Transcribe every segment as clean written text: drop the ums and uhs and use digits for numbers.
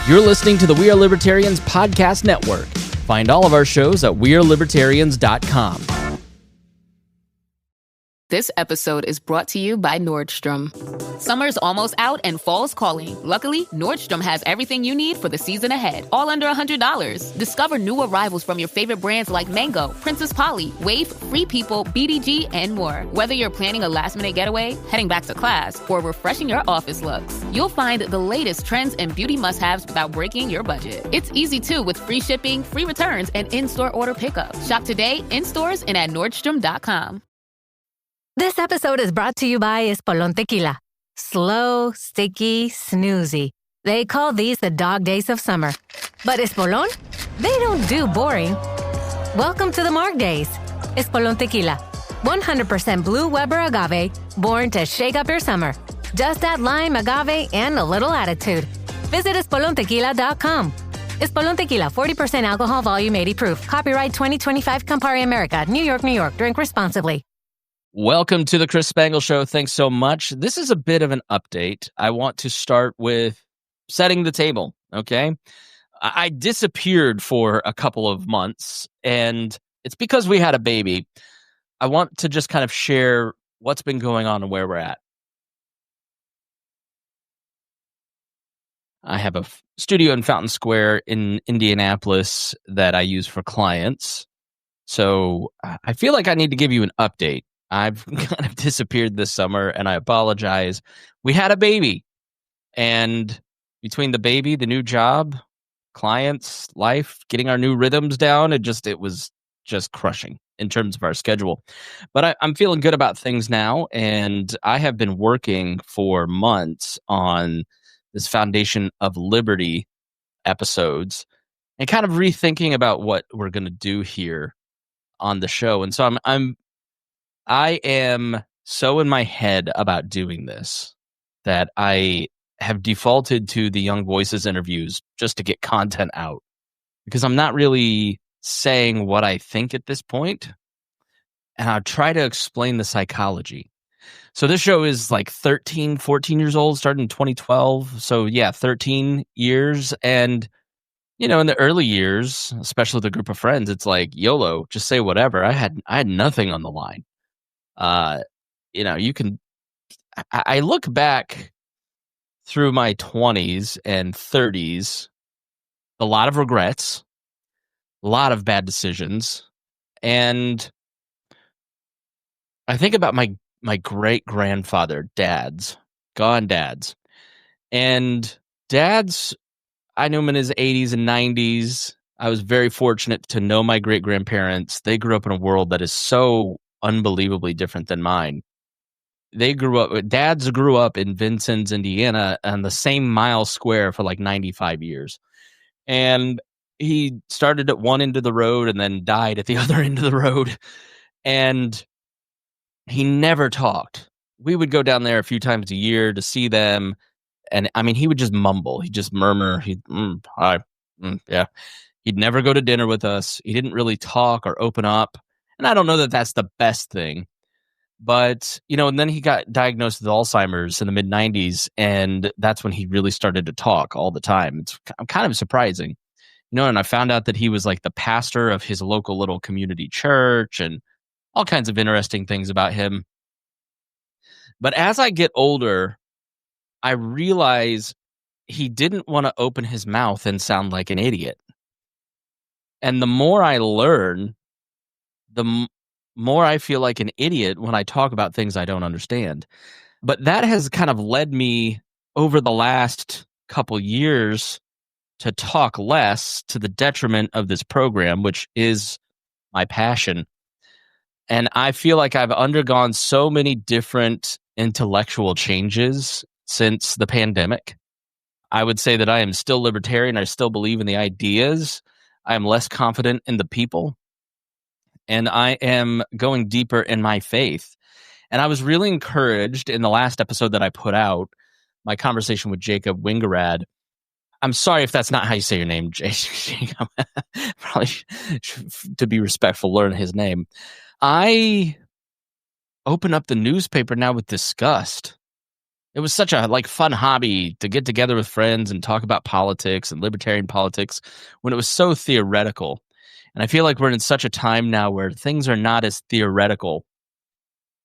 You're listening to the We Are Libertarians podcast network. Find all of our shows at wearelibertarians.com. This episode is brought to you by Nordstrom. Summer's almost out and fall's calling. Luckily, Nordstrom has everything you need for the season ahead, all under $100. Discover new arrivals from your favorite brands like Mango, Princess Polly, Wave, Free People, BDG, and more. Whether you're planning a last-minute getaway, heading back to class, or refreshing your office looks, you'll find the latest trends and beauty must-haves without breaking your budget. It's easy, too, with free shipping, free returns, and in-store order pickup. Shop today, in stores, and at Nordstrom.com. This episode is brought to you by Espolón Tequila. Slow, sticky, snoozy. They call these the dog days of summer. But Espolón? They don't do boring. Welcome to the Marg Days. Espolón Tequila. 100% blue Weber agave, born to shake up your summer. Just add lime, agave, and a little attitude. Visit espolontequila.com. Espolón Tequila, 40% alcohol, volume 80 proof. Copyright 2025 Campari America, New York, New York. Drink responsibly. Welcome to the Chris Spangle Show. Thanks so much. This is a bit of an update. I want to start with setting the table, okay? I disappeared for a couple of months, and it's because we had a baby. I want to just kind of share what's been going on and where we're at. I have a studio in Fountain Square in Indianapolis that I use for clients. So I feel like I need to give you an update. I've kind of disappeared this summer, and I apologize. We had a baby, and between the baby, the new job, clients, life, getting our new rhythms down, it was just crushing in terms of our schedule. But I'm feeling good about things now, and I have been working for months on this Foundation of Liberty episodes and kind of rethinking about what we're going to do here on the show. And so I am so in my head about doing this that I have defaulted to the Young Voices interviews just to get content out, because I'm not really saying what I think at this point, and I'll try to explain the psychology. So this show is like 13, 14 years old, started in 2012. So yeah, 13 years. And, you know, in the early years, especially with a group of friends, it's like YOLO, just say whatever. I had nothing on the line. I look back through my 20s and 30s, a lot of regrets, a lot of bad decisions. And I think about my great-grandfather, dads. And dads, I knew him in his 80s and 90s. I was very fortunate to know my great-grandparents. They grew up in a world that is so unbelievably different than mine. Dads grew up in Vincennes, Indiana, on the same mile square for like 95 years. And he started at one end of the road and then died at the other end of the road. And he never talked. We would go down there a few times a year to see them. And I mean, he would just mumble. He'd just murmur. Hi. Yeah. He'd never go to dinner with us. He didn't really talk or open up. And I don't know that that's the best thing, but, you know, and then he got diagnosed with Alzheimer's in the mid-90s, and that's when he really started to talk all the time. It's kind of surprising, you know, and I found out that he was like the pastor of his local little community church and all kinds of interesting things about him. But as I get older, I realize he didn't want to open his mouth and sound like an idiot. And the more I learn, the more I feel like an idiot when I talk about things I don't understand. But that has kind of led me over the last couple years to talk less, to the detriment of this program, which is my passion. And I feel like I've undergone so many different intellectual changes since the pandemic. I would say that I am still libertarian. I still believe in the ideas. I am less confident in the people. And I am going deeper in my faith. And I was really encouraged in the last episode that I put out, my conversation with Jacob Wingerad. I'm sorry if that's not how you say your name, Jacob. Probably to be respectful, learn his name. I open up the newspaper now with disgust It was such a fun hobby to get together with friends and talk about politics and libertarian politics when it was so theoretical. And I feel like we're in such a time now where things are not as theoretical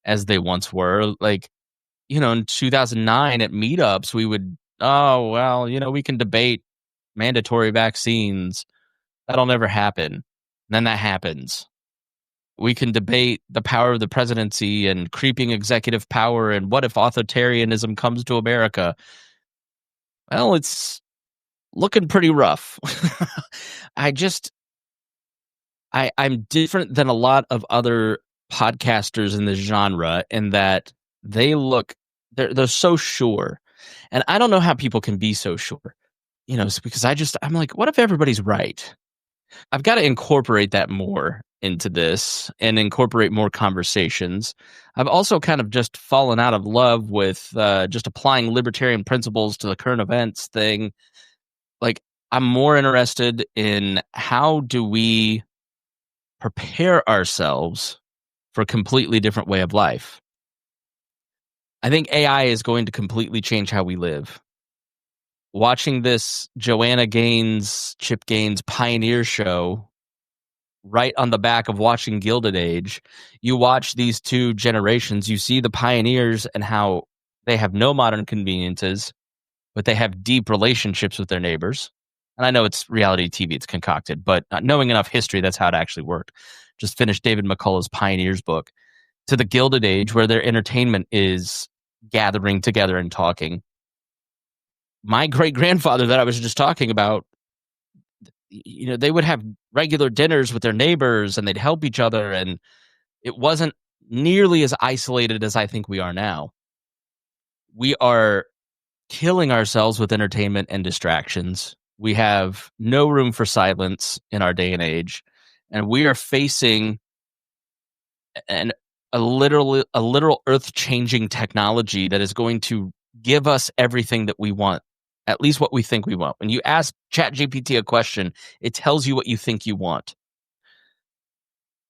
as they once were. In 2009 at meetups, we would, oh, well, we can debate mandatory vaccines. That'll never happen. And then that happens. We can debate the power of the presidency and creeping executive power and what if authoritarianism comes to America. Well, it's looking pretty rough. I'm different than a lot of other podcasters in this genre in that they're so sure. And I don't know how people can be so sure, because I'm like, what if everybody's right? I've got to incorporate that more into this and incorporate more conversations. I've also kind of just fallen out of love with just applying libertarian principles to the current events thing. I'm more interested in how do we prepare ourselves for a completely different way of life. I think AI is going to completely change how we live. Watching this Joanna Gaines, Chip Gaines Pioneer show right on the back of watching Gilded Age, you watch these two generations, you see the pioneers and how they have no modern conveniences, but they have deep relationships with their neighbors. And I know it's reality TV, it's concocted, but knowing enough history, that's how it actually worked. Just finished David McCullough's Pioneers book, to the Gilded Age where their entertainment is gathering together and talking. My great-grandfather that I was just talking about, they would have regular dinners with their neighbors and they'd help each other, and it wasn't nearly as isolated as I think we are now. We are killing ourselves with entertainment and distractions. We have no room for silence in our day and age, and we are facing a literal earth-changing technology that is going to give us everything that we want, at least what we think we want. When you ask ChatGPT a question, it tells you what you think you want.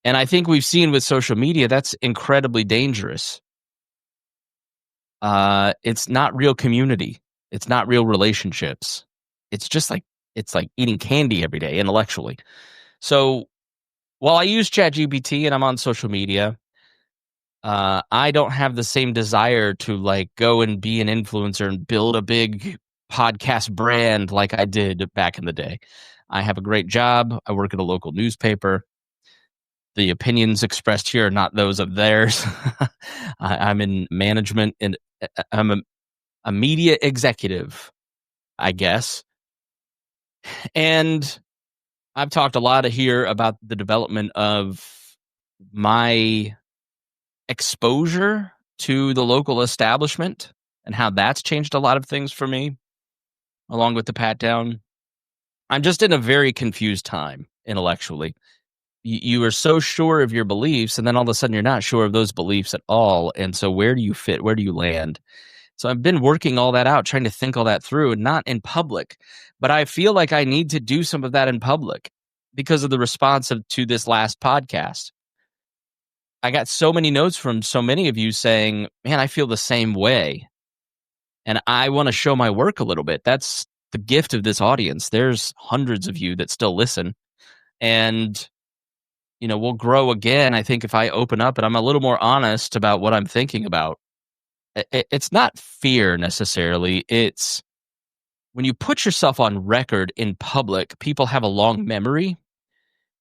And I think we've seen with social media, that's incredibly dangerous. It's not real community. It's not real relationships. It's like eating candy every day intellectually. So while I use ChatGPT and I'm on social media, I don't have the same desire to go and be an influencer and build a big podcast brand like I did back in the day. I have a great job. I work at a local newspaper. The opinions expressed here are not those of theirs. I'm in management and I'm a media executive, I guess. And I've talked a lot here about the development of my exposure to the local establishment and how that's changed a lot of things for me, along with the pat down. I'm just in a very confused time intellectually. You are so sure of your beliefs, and then all of a sudden you're not sure of those beliefs at all. And so where do you fit? Where do you land? So I've been working all that out, trying to think all that through, and not in public. But I feel like I need to do some of that in public because of the response to this last podcast. I got so many notes from so many of you saying, man, I feel the same way. And I want to show my work a little bit. That's the gift of this audience. There's hundreds of you that still listen. And we'll grow again, I think, if I open up and I'm a little more honest about what I'm thinking about. It's not fear necessarily. It's when you put yourself on record in public, people have a long memory.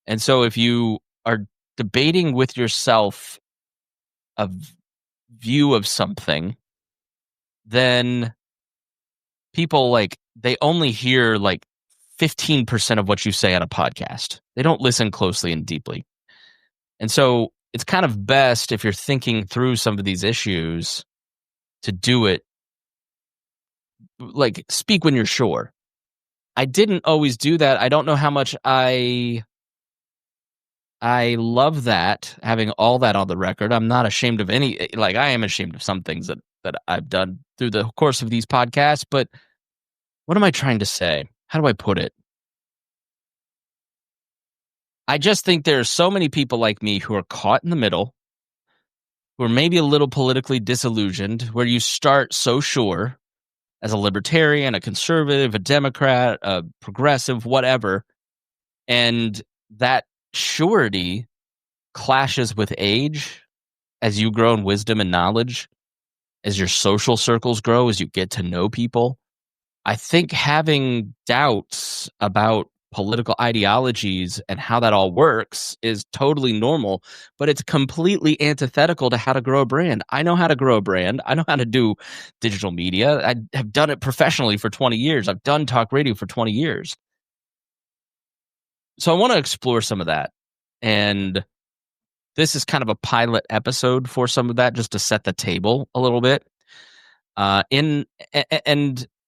And so if you are debating with yourself a view of something, then people they only hear 15% of what you say on a podcast. They don't listen closely and deeply. And so it's kind of best if you're thinking through some of these issues to do it, speak when you're sure. I didn't always do that. I don't know how much I love that, having all that on the record. I'm not ashamed of any, I am ashamed of some things that I've done through the course of these podcasts, but what am I trying to say? How do I put it? I just think there are so many people like me who are caught in the middle, who are maybe a little politically disillusioned, where you start so sure as a libertarian, a conservative, a Democrat, a progressive, whatever, and that surety clashes with age as you grow in wisdom and knowledge, as your social circles grow, as you get to know people. I think having doubts about political ideologies and how that all works is totally normal, but it's completely antithetical to how to grow a brand. I know how to grow a brand. I know how to do digital media. I have done it professionally for 20 years. I've done talk radio for 20 years. So I want to explore some of that. And this is kind of a pilot episode for some of that, just to set the table a little bit. In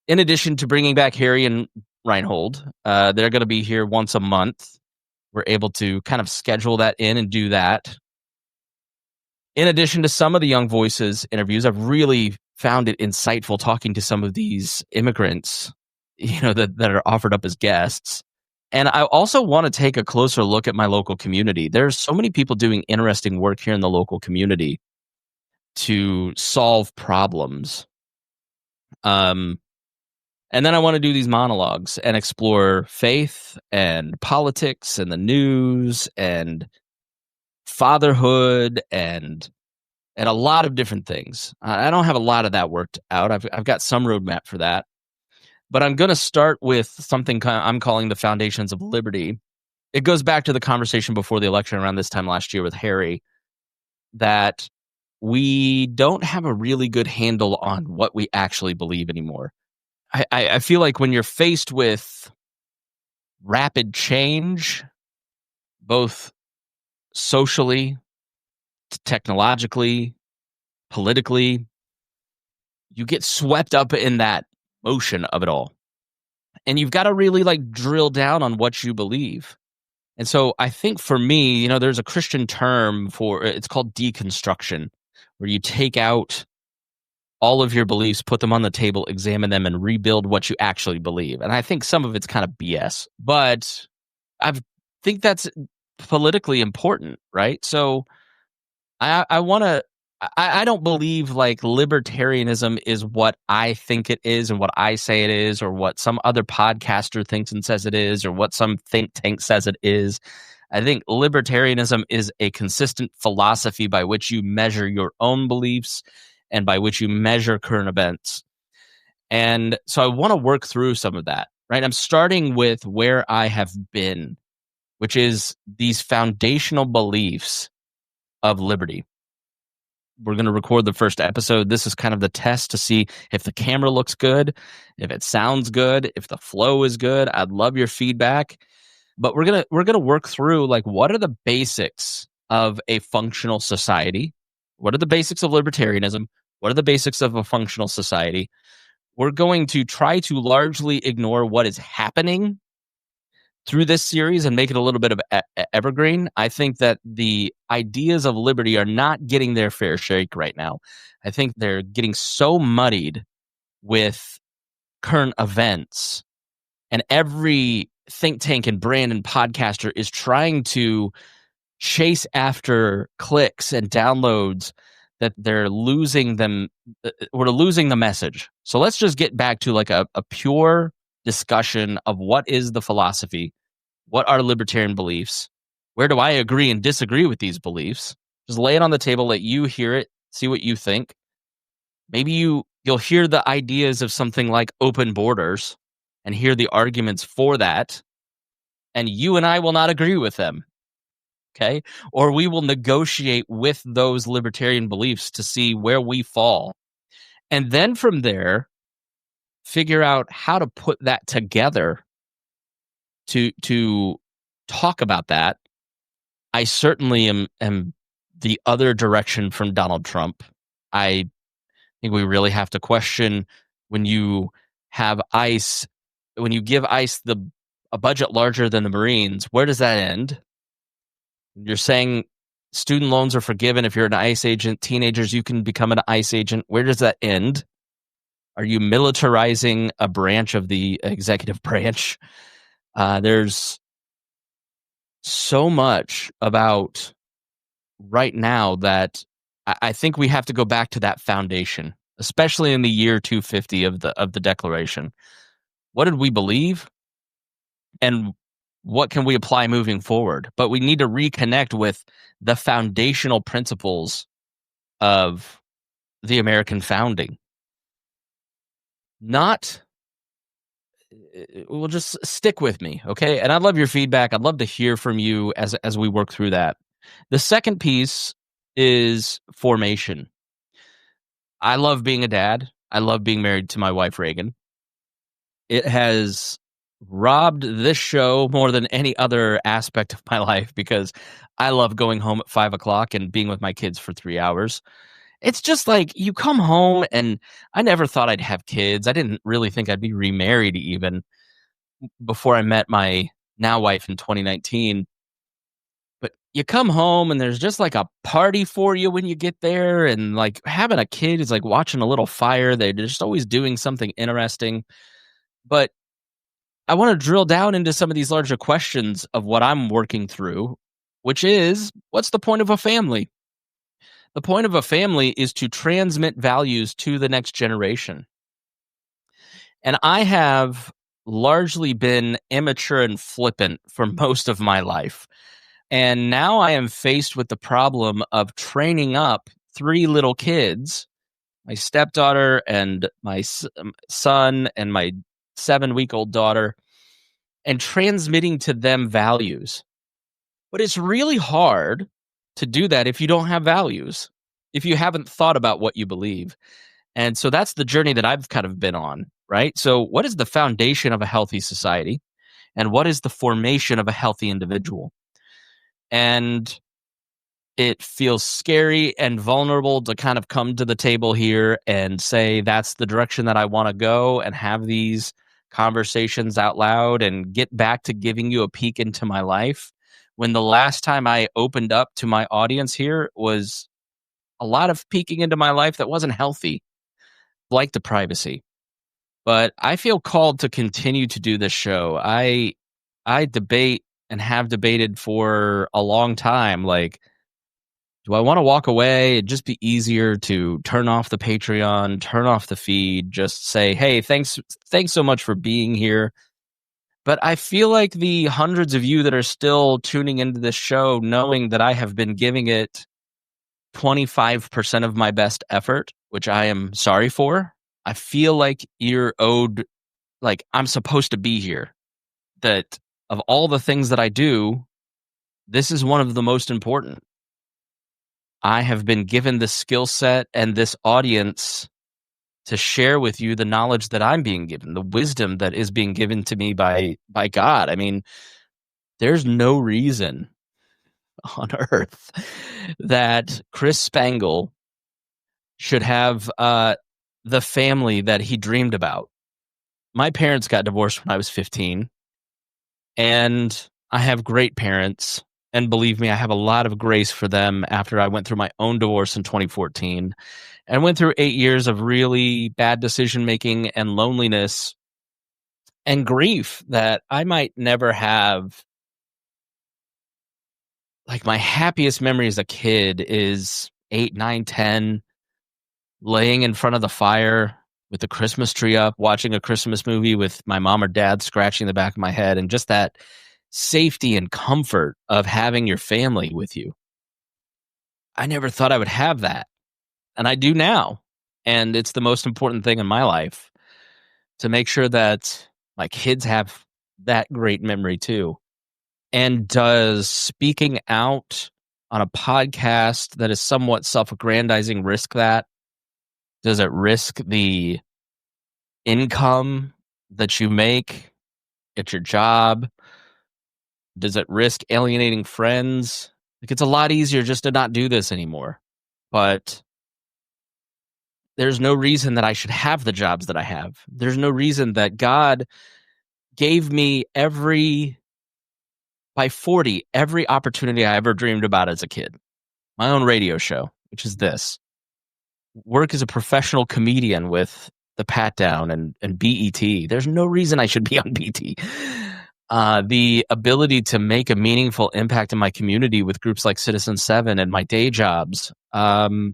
addition to bringing back Harry and Reinhold, they're going to be here once a month. We're able to kind of schedule that in and do that. In addition to some of the Young Voices interviews, I've really found it insightful talking to some of these immigrants, that are offered up as guests. And I also want to take a closer look at my local community. There's so many people doing interesting work here in the local community to solve problems. And then I want to do these monologues and explore faith and politics and the news and fatherhood and a lot of different things. I don't have a lot of that worked out. I've got some roadmap for that. But I'm going to start with something I'm calling the Foundations of Liberty. It goes back to the conversation before the election around this time last year with Harry, that we don't have a really good handle on what we actually believe anymore. I feel like when you're faced with rapid change, both socially, technologically, politically, you get swept up in that motion of it all. And you've got to really drill down on what you believe. And so I think for me, there's a Christian term it's called deconstruction, where you take out all of your beliefs, put them on the table, examine them, and rebuild what you actually believe. And I think some of it's kind of BS, but I think that's politically important, right? So I don't believe libertarianism is what I think it is and what I say it is, or what some other podcaster thinks and says it is, or what some think tank says it is. I think libertarianism is a consistent philosophy by which you measure your own beliefs and by which you measure current events. And so I want to work through some of that, right? I'm starting with where I have been, which is these foundational beliefs of liberty. We're going to record the first episode. This is kind of the test to see if the camera looks good, if it sounds good, if the flow is good. I'd love your feedback. But we're going to work through what are the basics of a functional society? What are the basics of libertarianism? What are the basics of a functional society? We're going to try to largely ignore what is happening through this series and make it a little bit of evergreen. I think that the ideas of liberty are not getting their fair shake right now. I think they're getting so muddied with current events, and every think tank and brand and podcaster is trying to chase after clicks and downloads that they're losing them. We're losing the message. So let's just get back to a pure discussion of what is the philosophy, what are libertarian beliefs, where do I agree and disagree with these beliefs. Just lay it on the table, let you hear it, see what you think. Maybe you'll hear the ideas of something like open borders and hear the arguments for that, and you and I will not agree with them. Okay? Or we will negotiate with those libertarian beliefs to see where we fall. And then from there, figure out how to put that together to talk about that. I certainly am the other direction from Donald Trump. I think we really have to question when you have ICE, when you give ICE a budget larger than the Marines, where does that end? You're saying student loans are forgiven if you're an ICE agent. Teenagers, you can become an ICE agent. Where does that end? Are you militarizing a branch of the executive branch? There's so much about right now that I think we have to go back to that foundation, especially in the year 250 of the Declaration. What did we believe? And what can we apply moving forward? But we need to reconnect with the foundational principles of the American founding. Well, just stick with me, okay? And I'd love your feedback. I'd love to hear from you as we work through that. The second piece is formation. I love being a dad. I love being married to my wife, Reagan. It has robbed this show more than any other aspect of my life because I love going home at 5:00 and being with my kids for 3 hours. It's just like you come home, and I never thought I'd have kids. I didn't really think I'd be remarried even before I met my now wife in 2019. But you come home and there's just like a party for you when you get there. And like having a kid is like watching a little fire. They're just always doing something interesting. But I want to drill down into some of these larger questions of what I'm working through, which is, what's the point of a family? The point of a family is to transmit values to the next generation. And I have largely been immature and flippant for most of my life. And now I am faced with the problem of training up 3 little kids, my stepdaughter and my son and my 7-week-old daughter, and transmitting to them values. But it's really hard to do that if you don't have values, if you haven't thought about what you believe. And so that's the journey that I've kind of been on, right? So what is the foundation of a healthy society? And what is the formation of a healthy individual? And it feels scary and vulnerable to kind of come to the table here and say, that's the direction that I want to go, and have these conversations out loud and get back to giving you a peek into my life. When the last time I opened up to my audience here was a lot of peeking into my life that wasn't healthy, like the privacy. But I feel called to continue to do this show. I debate and have debated for a long time, like, do I want to walk away? It'd just be easier to turn off the Patreon, turn off the feed, just say, hey, thanks so much for being here. But I feel like the hundreds of you that are still tuning into this show, knowing that I have been giving it 25% of my best effort, which I am sorry for, I feel like you're owed, like I'm supposed to be here. That of all the things that I do, this is one of the most important. I have been given the skill set and this audience to share with you the knowledge that I'm being given, the wisdom that is being given to me by God. I mean, there's no reason on earth that Chris Spangle should have the family that he dreamed about. My parents got divorced when I was 15, and I have great parents. And believe me, I have a lot of grace for them after I went through my own divorce in 2014 and went through 8 years of really bad decision-making and loneliness and grief that I might never have. Like, my happiest memory as a kid is 8, 9, 10, laying in front of the fire with the Christmas tree up, watching a Christmas movie with my mom or dad scratching the back of my head, and just that safety and comfort of having your family with you. I never thought I would have that, and I do now. And it's the most important thing in my life, to make sure that my kids have that great memory too. And does speaking out on a podcast that is somewhat self-aggrandizing risk that? Does it risk the income that you make at your job? Does it risk alienating friends? Like, it's a lot easier just to not do this anymore. But there's no reason that I should have the jobs that I have. There's no reason that God gave me by 40, every opportunity I ever dreamed about as a kid. My own radio show, which is this. Work as a professional comedian with the Pat Down and BET. There's no reason I should be on BT. the ability to make a meaningful impact in my community with groups like Citizen 7 and my day jobs. I've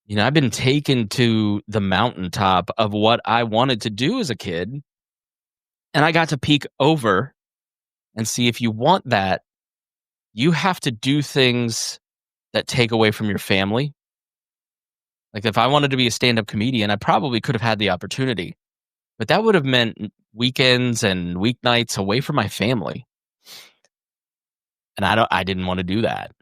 been taken to the mountaintop of what I wanted to do as a kid, and I got to peek over and see if you want that, you have to do things that take away from your family. Like if I wanted to be a stand-up comedian, I probably could have had the opportunity, but that would have meant weekends and weeknights away from my family. And I didn't want to do that.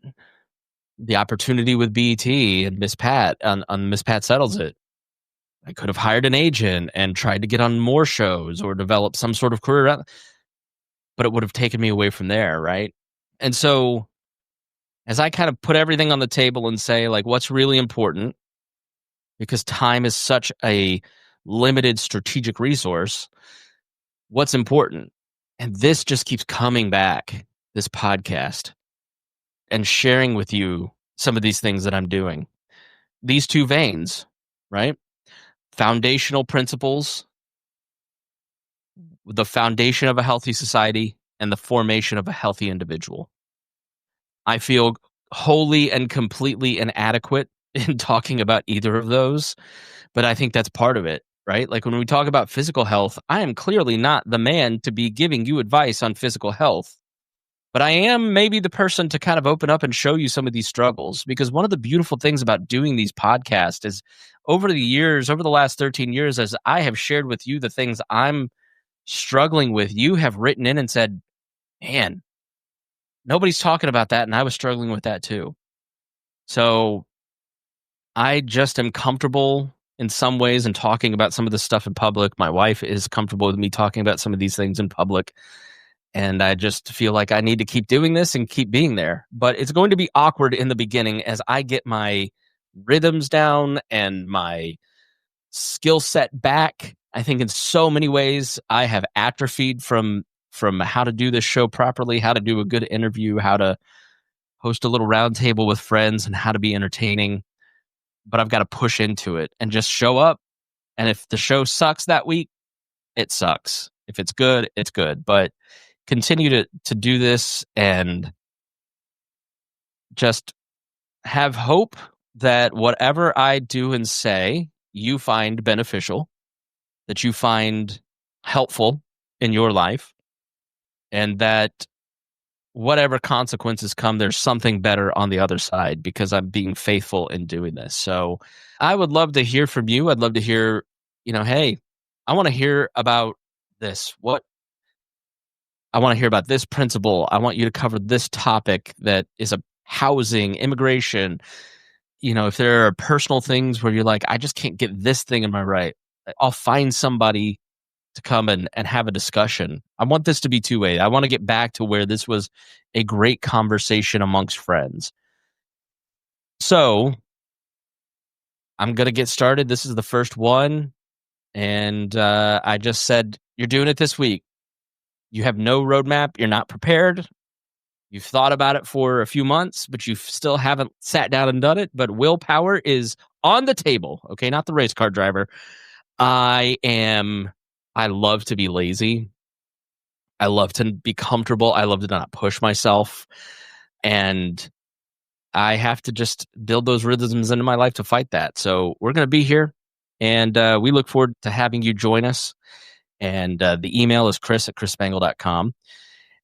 The opportunity with BET and Miss Pat on Miss Pat Settles It. I could have hired an agent and tried to get on more shows or develop some sort of career, but it would have taken me away from there, right? And so as I kind of put everything on the table and say, like, what's really important, because time is such a limited strategic resource, what's important? And this just keeps coming back, this podcast, and sharing with you some of these things that I'm doing. These two veins, right? Foundational principles, the foundation of a healthy society, and the formation of a healthy individual. I feel wholly and completely inadequate in talking about either of those, but I think that's part of it, right? Like when we talk about physical health, I am clearly not the man to be giving you advice on physical health, but I am maybe the person to kind of open up and show you some of these struggles, because one of the beautiful things about doing these podcasts is over the last 13 years, as I have shared with you the things I'm struggling with, you have written in and said, man, nobody's talking about that, and I was struggling with that too. So I just am comfortable in some ways in talking about some of this stuff in public. My wife is comfortable with me talking about some of these things in public. And I just feel like I need to keep doing this and keep being there. But it's going to be awkward in the beginning as I get my rhythms down and my skill set back. I think in so many ways I have atrophied from how to do this show properly, how to do a good interview, how to host a little round table with friends, and how to be entertaining. But I've got to push into it and just show up. And if the show sucks that week, it sucks. If it's good, it's good. But continue to do this and just have hope that whatever I do and say, you find beneficial, that you find helpful in your life, and that whatever consequences come, there's something better on the other side because I'm being faithful in doing this. So I would love to hear from you. I'd love to hear, hey, I want to hear about this. I want to hear about this principle. I want you to cover this topic that is a housing, immigration. If there are personal things where you're like, I just can't get this thing in my right, I'll find somebody to come and have a discussion. I want this to be two-way. I want to get back to where this was a great conversation amongst friends. So I'm going to get started. This is the first one. And I just said, you're doing it this week. You have no roadmap. You're not prepared. You've thought about it for a few months, but you still haven't sat down and done it. But willpower is on the table. Okay, not the race car driver. I love to be lazy. I love to be comfortable. I love to not push myself. And I have to just build those rhythms into my life to fight that. So we're going to be here. And we look forward to having you join us. And the email is chris@chrisspangle.com.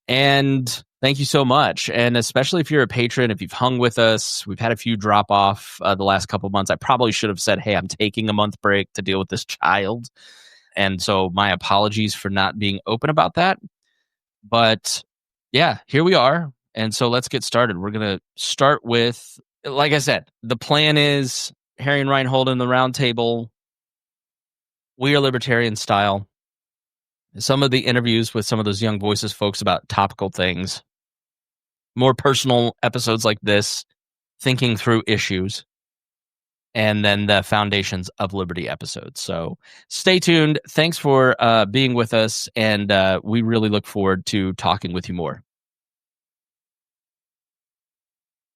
And thank you so much. And especially if you're a patron, if you've hung with us, we've had a few drop off the last couple of months. I probably should have said, hey, I'm taking a month break to deal with this child. And so my apologies for not being open about that. But yeah, here we are. And so let's get started. We're going to start with, like I said, the plan is Harry and Reinhold in the round table. We are libertarian style. Some of the interviews with some of those young voices folks about topical things. More personal episodes like this, thinking through issues. And then the Foundations of Liberty episodes. So stay tuned. Thanks for being with us. And we really look forward to talking with you more.